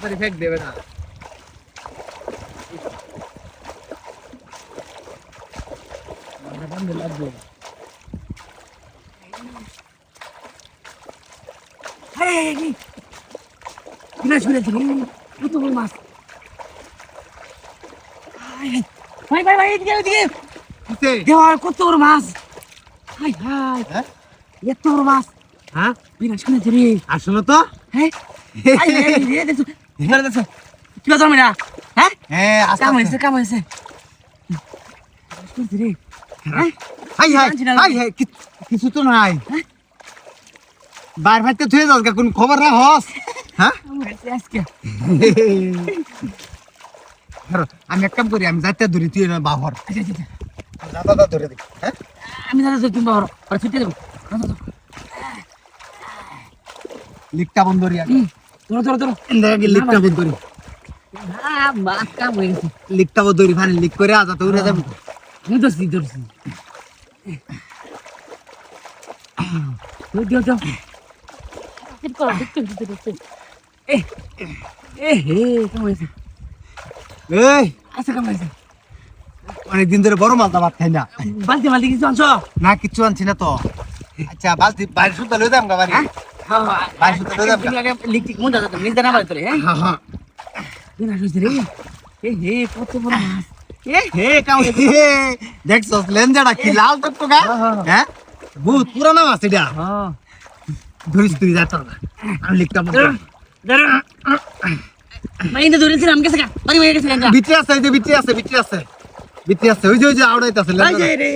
তাড়াতাড়ি ফেক দেবে না বন্ধ লাগবে কত বড় মাছ ভাই ভাই ভাই এদিকে এদিকে দেওয়ার কত বড় মাছ হাই হাই এত বড় মাছ হ্যাঁ বিনা শুনেছি রে আসলে তো হ্যাঁ দেখছো কি কথা মেরা হ্যাঁ হ্যাঁ কাম হয়েছে শুনেছি রে হ্যাঁ হাই হাই হাই হাই কিছু তো নাই বার ভাইতে থুয়ে যাস কোন খবর না হস হ্যাঁ আজকে আমি এক কাম করি আমি যাইতে ধরি তুই বাহর দাদা ধরে দিই হ্যাঁ আমি দাদা তুমি বাহর আর ছুটে দেবো লিকটা বন্ধ করি আগে তোর লিকটা বন্ধ করি মাছ কাম হয়ে গেছে লিকটা বন্ধ করি ভাই লিক করে আজা তো উড়ে যাবো আমি ধরছি দিও দিও অনেকদিন ধরে বড় মাছ ভাত খাই না বালতি বালতি কিছু আনছো না কিছু আনছি না তো আচ্ছা বালতি বাইরে সুতা লই যাম গাবারি বাইরে সুতা লই যাম লিকটিক মন দাদা তুমি জানা বাড়ি তোরে হ্যাঁ হ্যাঁ বিনা সুজি রে কত বড় মাছ কাম দেখছস লেঞ্জাটা কি লাল টকটকা হ্যাঁ বহুত পুরানো মাছ এটা হ্যাঁ ধরিস তুই যা তোর আমি লিখতাম মাইনে ধরেছিস আমাকে সাকা বাড়ি হয়ে গেছে গঙ্গা বিচে আছে এই যে বিচে আছে ওই যে আউড়াইতাছে রে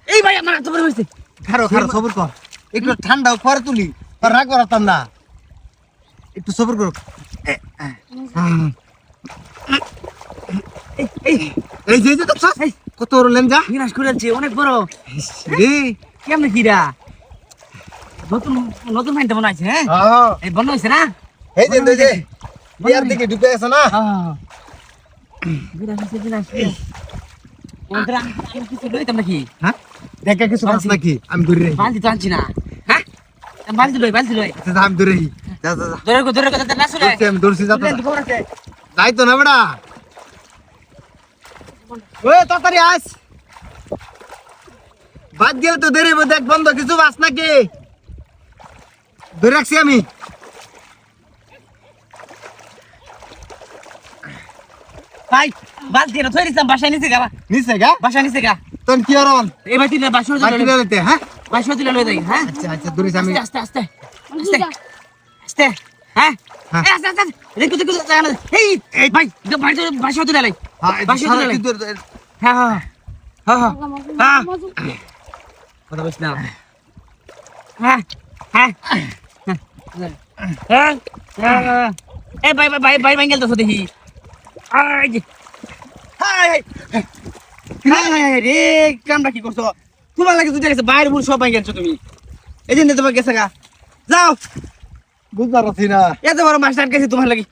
এই ভাই আমার তো বড় হইছে খারো সবর কর একটু ঠান্ডা পরে তুলি আর রাগ করতাম না একটু সবর করো এই যে তো কত বড় লেঞ্জা বিনাশ করেছে অনেক বড় রে কেমনে কিরা নতুন নতুন মাইন্ড মনে আছে হ্যাঁ এই বন্ধ হইছে না এই যে বিয়ার দিকে ঢুকে আছে না বিনাশ ওন্দ্রা কিছু লইতাম নাকি হ্যাঁ দেখা কিছু মাছ নাকি আমি ধরে রাখি বালতি তো আনছি না হ্যাঁ বালতি লই আচ্ছা আমি ধরে রাখি যা ধরে না শুনে আমি ধরছি যা যাই তো না বড়া ওই তাড়াতাড়ি আস বাদ গেলে তো দেরি দেখ বন্ধ কিছু মাছ নাকি ধরে রাখছি আমি ভাই বালতি না থইরিস বাসায় নিচে গা বাসায় নিচে গা তোর কি হরন এই ভাই তুই বাসায় লইতে হ্যাঁ বাসায় তুই লই দেই হ্যাঁ আচ্ছা ধরিস আমি আস্তে হ্যাঁ আস্তে দেখো এই ভাই বাসায় তুই লাই বাসায় তুই লাই হ্যাঁ কথা বলিস না হ্যাঁ এ ভাই গেল তো দেখি রে কামটা কি করছো তোমার লাগে তুই দেখেছো বাইরে সব ভাই গেছো তুমি এই জন্য তোমার গেছে গা যাও বুঝতে পারছি না এত বড় মাস্টার গেছে তোমার লাগি